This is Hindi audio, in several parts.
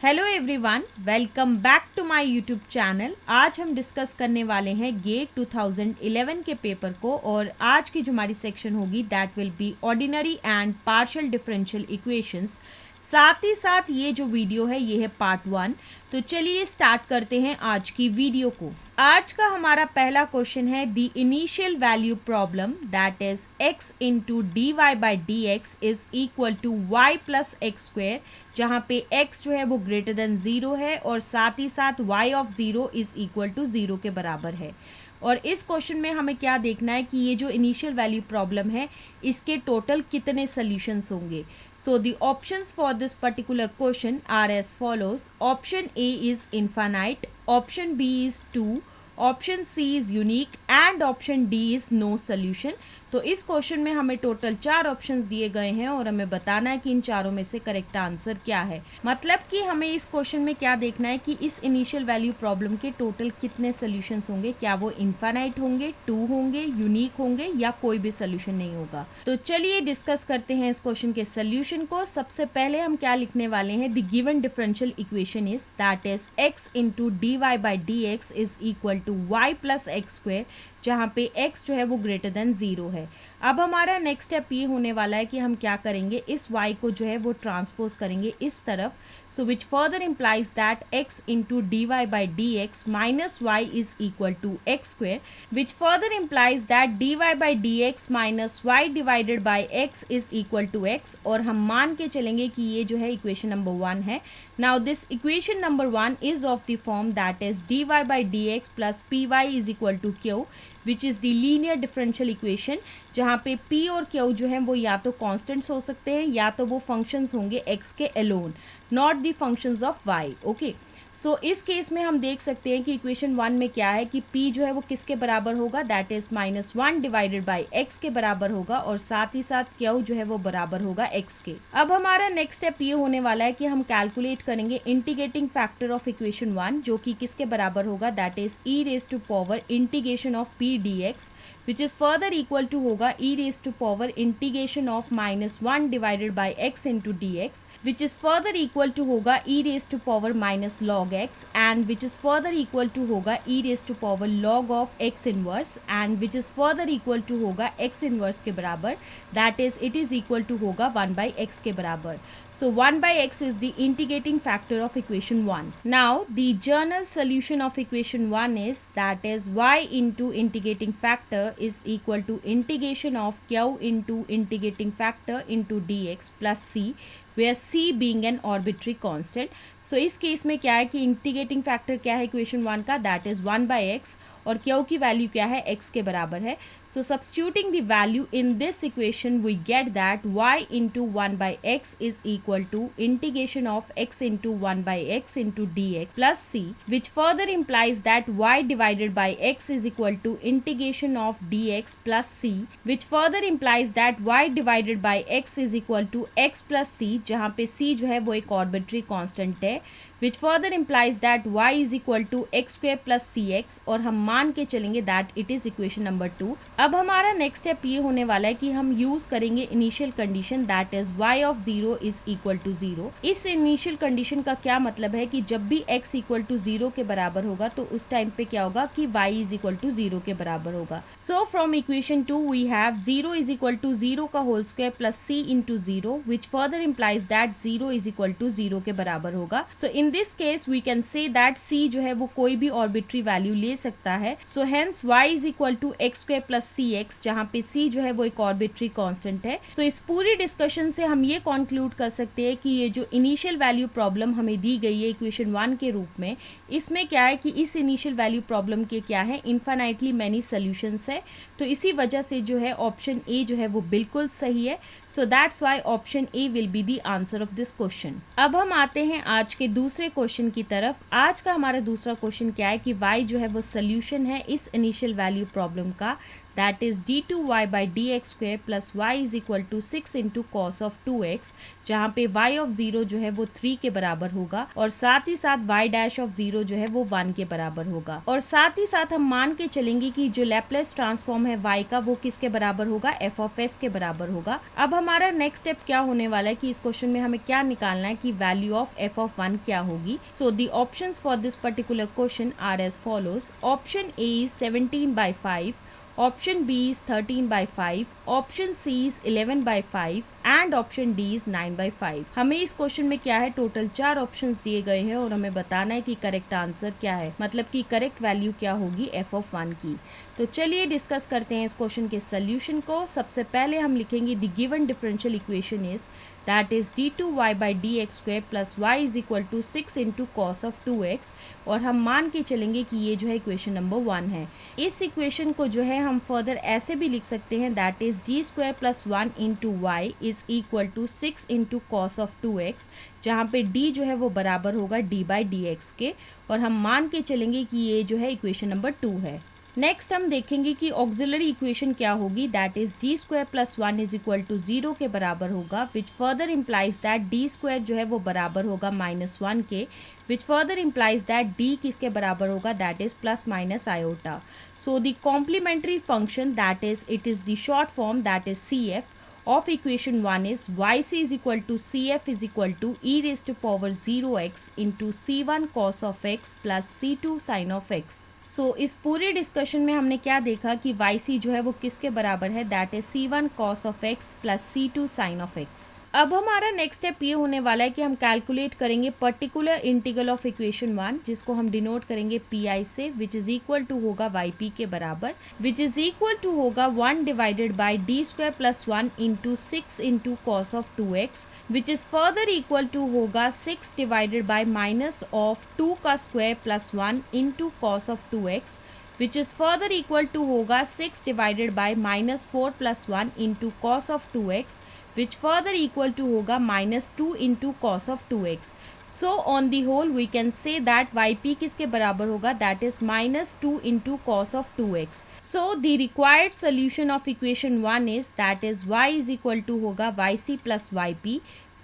Hello everyone, welcome back to my YouTube channel. आज हम डिस्कस करने वाले हैं गेट 2011 के पेपर को और आज की जो हमारी सेक्शन होगी that will be ordinary and partial differential equations. साथ ही साथ ये जो वीडियो है ये है पार्ट 1। तो चलिए स्टार्ट करते हैं आज की वीडियो को। आज का हमारा पहला क्वेश्चन है the initial value problem that is x into D Y by D x is equal to y plus x square, जहाँ पे x जो है वो ग्रेटर देन 0 है और साथ ही साथ y of 0 is equal to 0 के बराबर है। और इस क्वेश्चन में हमें क्या देखना है कि ये जो इनिशियल वैल्यू प्रॉब्लम है इसके टोटल कितने सॉल्यूशंस होंगे। So the options for this particular question are as follows. Option A is infinite, option B is 2, option C is unique and option D is no solution. तो इस क्वेश्चन में हमें टोटल 4 ऑप्शंस दिए गए हैं और हमें बताना है कि इन चारों में से करेक्ट आंसर क्या है। मतलब कि हमें इस क्वेश्चन में क्या देखना है कि इस इनिशियल वैल्यू प्रॉब्लम के टोटल कितने सॉल्यूशंस होंगे, क्या वो इनफाइनाइट होंगे, 2 होंगे, यूनिक होंगे या कोई भी सोल्यूशन नहीं होगा। तो चलिए डिस्कस करते हैं इस क्वेश्चन के सोल्यूशन को। सबसे पहले हम क्या लिखने वाले हैं, the given differential equation is that is x into D Y by D x is equal to y plus x square, जहाँ पे x जो है वो ग्रेटर देन 0 है। अब हमारा नेक्स्ट स्टेप ये होने वाला है कि हम क्या करेंगे, इस y को जो है वो ट्रांसपोज करेंगे इस तरफ। So which further implies that x into D Y by D X minus Y is equal to X square, which further implies that D Y by D X minus Y divided by X is equal to X. और हम मान के चलेंगे कि ये जो है इक्वेशन नंबर 1 है। Now this equation number 1 is of the form that is d Y by D x plus p y is equal to q, which is the linear differential equation, जहाँ पे p और q जो है वो या तो कॉन्स्टेंट्स हो सकते हैं या तो वो फंक्शंस होंगे x के alone, not the functions of y। Okay, so इस केस में हम देख सकते हैं कि इक्वेशन 1 में क्या है कि p जो है वो किसके बराबर होगा, that is -1 divided by x के बराबर होगा और साथ ही साथ q जो है वो बराबर होगा x के। अब हमारा नेक्स्ट स्टेप ये होने वाला है कि हम कैलकुलेट करेंगे इंटीग्रेटिंग फैक्टर ऑफ इक्वेशन 1, जो कि किसके बराबर होगा, that is e raise to power integration of p dx, which is further equal to होगा e raised to power integration of -1 divided by x into dx, which is further equal to होगा e raised to power minus log x, and which is further equal to होगा e raised to power log of x inverse, and which is further equal to होगा x inverse के बराबर, that is it is equal to होगा 1 by x के बराबर। So 1 by x is the integrating factor of equation 1. Now the general solution of equation 1 is that is y into integrating factor is equal to integration of q into integrating factor into dx plus c, where c being an arbitrary constant. So इस केस में क्या है कि इंटीग्रेटिंग फैक्टर क्या है इक्वेशन 1 का, दैट इज 1 by x और q की वैल्यू क्या है, x के बराबर है। So substituting the value in this equation we get that y into 1 by x is equal to integration of x into 1 by x into dx plus c, which further implies that y divided by x is equal to integration of dx plus c, which further implies that y divided by x is equal to x plus c, जहाँ पे c जो है वो एक arbitrary constant है, which further implies that y is equal to x square plus cx, और हम मान के चलेंगे that it is equation number 2। अब हमारा नेक्स्ट स्टेप ये होने वाला है कि हम यूज करेंगे initial condition that is y of 0 is equal to 0। इस इनिशियल कंडीशन का क्या मतलब है कि जब भी x इक्वल टू 0 के बराबर होगा तो उस टाइम पे क्या होगा कि y इज इक्वल टू 0 के बराबर होगा। So from equation 2 we have 0 is equal to 0 का whole square plus c into 0, which further implies that 0 is equal to 0 के बराबर होगा। So in this case we can say that c जो है वो कोई भी आर्बिट्री वैल्यू ले सकता है। So hence y is equal to x square plus cx, जहाँ पे c जो है वो एक आर्बिट्री कांस्टेंट है। सो इस पूरी डिस्कशन से हम ये कंक्लूड कर सकते हैं कि ये जो इनिशियल वैल्यू प्रॉब्लम हमें दी गई है इक्वेशन 1 के रूप में, इसमें क्या है कि इस इनिशियल वैल्यू प्रॉब्लम के क्या है, इनफाइनाइटली मैनी सॉल्यूशंस है। तो इसी वजह से जो है ऑप्शन ए जो है वो बिल्कुल सही है। So that's why option A will be the answer of this question. अब हम आते हैं आज के दूसरे क्वेश्चन की तरफ। आज का हमारा दूसरा क्वेश्चन क्या है कि y जो है वो सोल्यूशन है इस इनिशियल वैल्यू प्रॉब्लम का, that is d2y by D x square plus y is equal to 6 into cos of 2x, जहाँ पे y ऑफ 0 जो है वो 3 के बराबर होगा और साथ ही साथ y डैश ऑफ 0 जो है वो 1 के बराबर होगा। और साथ ही साथ हम मान के चलेंगे कि जो लैपलेस ट्रांसफॉर्म है y का वो किसके बराबर होगा, f ऑफ s के बराबर होगा। अब हमारा नेक्स्ट स्टेप क्या होने वाला है कि इस क्वेश्चन में हमें क्या निकालना है कि वैल्यू ऑफ f ऑफ 1 क्या होगी। So the options for this particular question are as follows. Option A is 17/5, option B is 13/5, option C is 11/5 and option D is 9/5। हमें इस क्वेश्चन में क्या है, टोटल 4 ऑप्शंस दिए गए हैं और हमें बताना है कि करेक्ट आंसर क्या है, मतलब कि करेक्ट वैल्यू क्या होगी f ऑफ 1 की। तो चलिए डिस्कस करते हैं इस क्वेश्चन के सोल्यूशन को। सबसे पहले हम लिखेंगे the given differential equation is that is d2y by D x square plus y is equal to 6 into cos of 2x, और हम मान के चलेंगे कि ये जो है इक्वेशन नंबर 1 है। इस इक्वेशन को जो है हम फर्दर ऐसे भी लिख सकते हैं that is d square plus 1 into y is equal to 6 into cos of 2x, जहाँ पे d जो है वो बराबर होगा d बाई डी एक्स के, और हम मान के चलेंगे कि ये जो है इक्वेशन नंबर 2 है। नेक्स्ट हम देखेंगे कि ऑक्सिलरी इक्वेशन क्या होगी, that is d square plus 1 is equal to 0 के बराबर होगा, which further implies that d square जो है वो बराबर होगा -1 के, which further implies that d किसके बराबर होगा, that is plus minus iota. So the complementary function that is it is the short form that is CF of equation 1 is yc is equal to cf is equal to e raised to power 0x into c1 cos of x plus c2 sin of x। सो इस पूरे डिस्कशन में हमने क्या देखा कि yc जो है वो किसके बराबर है, that is c1 cos of x plus c2 sin of x। अब हमारा नेक्स्ट स्टेप ये होने वाला है कि हम कैलकुलेट करेंगे पर्टिकुलर इंटीग्रल ऑफ इक्वेशन 1, जिसको हम डिनोट करेंगे pi से, विच इज इक्वल टू होगा yp के बराबर, विच इज इक्वल टू होगा 1 divided by d square plus 1 into 6 into cos of 2x, which is further equal to होगा 6 डिवाइडेड बाई माइनस ऑफ 2 का square plus 1 into cos of 2x, which is further equal to होगा 6 divided by minus 4 plus 1 into cos of 2x, which further equal to होगा -2 into cos of 2x। So on the whole we can say that yp किसके बराबर होगा, that is -2 into cos of 2x। So the required solution of equation 1 is that is y is equal to होगा yc plus yp।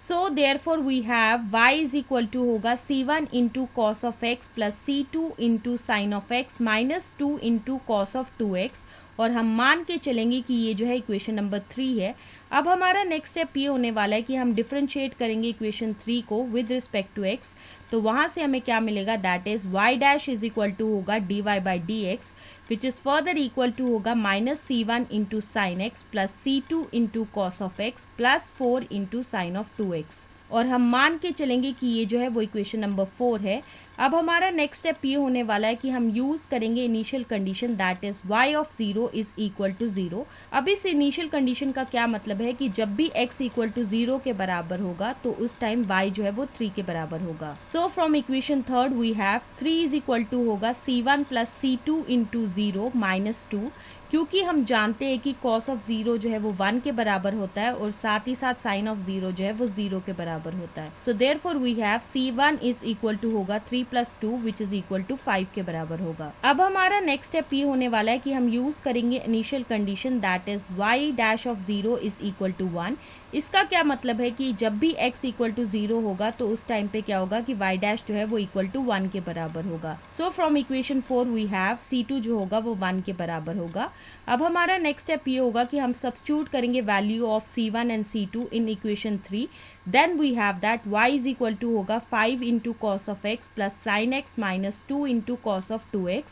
So therefore we have y is equal to होगा c1 into cos of x plus c2 into sin of x minus 2 into cos of 2x, और हम मान के चलेंगे कि ये जो है इक्वेशन नंबर 3 है। अब हमारा नेक्स्ट स्टेप ये होने वाला है कि हम डिफरेंशिएट करेंगे इक्वेशन 3 को विद रिस्पेक्ट टू x, तो वहां से हमें क्या मिलेगा, that is y dash is equal to होगा dy by D x, which is further equal to होगा -c1 into sine x plus c2 into cos of x plus 4 into sine of 2x, और हम मान के चलेंगे कि ये जो है वो इक्वेशन नंबर 4 है। अब हमारा नेक्स्ट स्टेप ये होने वाला है कि हम यूज करेंगे initial condition that is y of 0 is equal to 0। अब इस इनिशियल कंडीशन का क्या मतलब है कि जब भी x इक्वल टू 0 के बराबर होगा तो उस टाइम y जो है वो 3 के बराबर होगा। So from equation 3 we have 3 is equal to होगा c1 प्लस c2 इंटू 0 -2, क्योंकि हम जानते हैं कि cos ऑफ 0 जो है वो 1 के बराबर होता है और साथ ही साथ sin ऑफ 0 जो है वो 0 के बराबर होता है। So therefore we have c1 is equal to होगा 3 plus 2 which is equal to 5 के बराबर होगा। अब हमारा नेक्स्ट स्टेप ये होने वाला है कि हम यूज करेंगे initial condition that is y dash of 0 is equal to 1। इसका क्या मतलब है कि जब भी x इक्वल टू 0 होगा तो उस टाइम पे क्या होगा कि y डैश जो है वो इक्वल टू 1 के बराबर होगा। So from equation 4 we have c2 जो होगा वो 1 के बराबर होगा। अब हमारा नेक्स्ट स्टेप ये होगा कि हम सब्स्टिट्यूट करेंगे value of c1 and c2 in equation 3, then we have that y is equal to होगा 5 into cos of x plus sine x minus 2 into cos of 2x,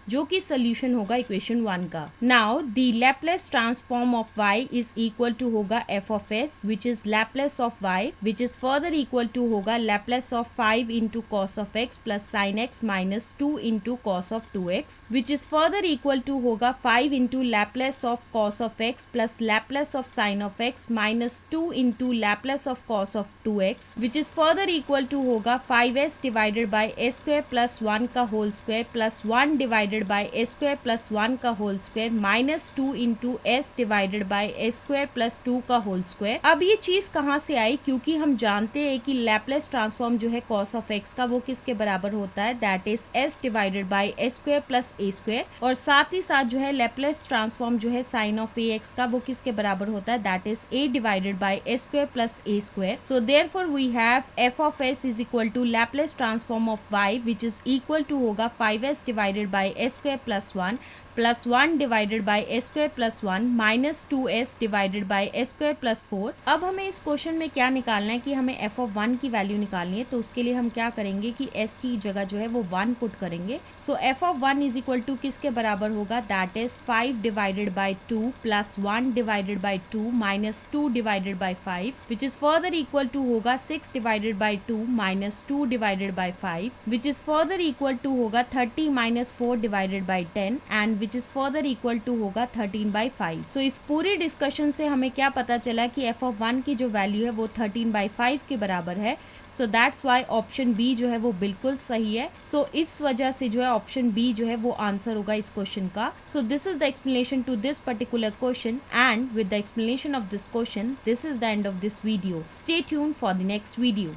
जो कि सोल्यूशन होगा इक्वेशन 1 का। Now the Laplace transform of y is equal to होगा f of s which is Laplace of y which is further equal to होगा Laplace of 5 into cos of x plus sine x minus 2 into cos of 2x, which is further equal to होगा 5 into Laplace of cos of x plus Laplace of sine of x minus 2 into Laplace of cos cos of 2x which is further equal to होगा 5s divided by a square plus 1 का whole square plus 1 divided by a square plus 1 का whole square minus 2 into s divided by a square plus 2 का whole square। अब ये चीज कहाँ से आई, क्योंकि हम जानते हैं कि लैपलेस ट्रांसफॉर्म जो है cos of x का वो किसके बराबर होता है, that is s divided by a square plus a square, और साथ ही साथ जो है लैपलेस ट्रांसफॉर्म जो है sin of ax का वो किसके बराबर होता है, that is a divided by a square plus a square। So therefore we have f of s is equal to Laplace transform of y which is equal to होगा 5s divided by a square plus 1 plus 1 divided by a square plus 1 minus 2s divided by a square plus 4। अब हमें इस क्वेश्चन में क्या निकालना है कि हमें f of 1 की वैल्यू निकालनी है, तो उसके लिए हम क्या करेंगे कि s की जगह जो है वो 1 पुट करेंगे। So f of 1 is equal to किसके बराबर होगा, that is 5 divided by 2 plus 1 divided by 2 minus 2 divided by 5 which is further equal to होगा 6 divided by 2 minus 2 divided by 5 which is further equal to होगा 30 minus 4 divided by 10 and which is further equal to होगा 13/5। सो इस पूरी डिस्कशन से हमें क्या पता चला कि f of 1 की जो वैल्यू है वो 13/5 के बराबर है। So that's why option B जो है वो बिल्कुल सही है। सो इस वजह से जो है ऑप्शन बी जो है वो आंसर होगा इस क्वेश्चन का। So this is the explanation to this particular question and with the explanation of this question this is the end of this video. Stay tuned for the next video.